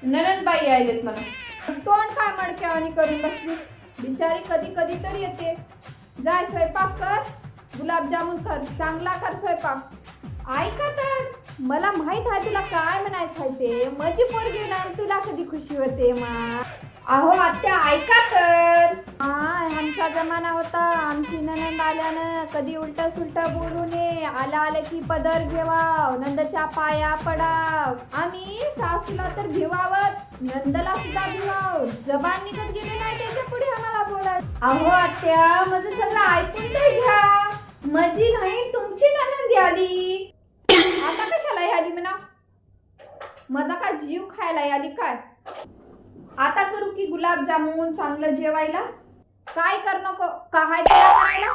ननंदबाई आलेत म्हणा. तोंड काय मडक्यावानी करून बसली, बिचारी कधी कधी तर येते. जाय स्वयंपाक कर, गुलाबजामुन कर, चांगला कर स्वयंपाक. ऐका तर, मला माहित आहे तुला काय म्हणायचं आहे ते. माझी पोरगी ना, तुला कधी खुशी होते मा. अहो आत्या ऐका तर. आमचा जमाना होता, आमची ननंद आल्यानं कधी उलट सुलट बोलू नये, आलं की पदर घेवाव, नंदच्या पाया पडाव. आम्ही सासूला तर भिवावच, नंदला सुद्धा भिवाव. जबान निघत गेली नाही त्याच्या पुढे आम्हाला बोलाय. अहो आत्या, माझं सगळं ऐकून तर घ्या. माझी नाही तुमची ननंद आली. आता कशाला आली म्हणा, माझा काय जीव खायला आली काय. आता करू की गुलाबजामुन चांगलं जेवायला. काय कर नको काय करायला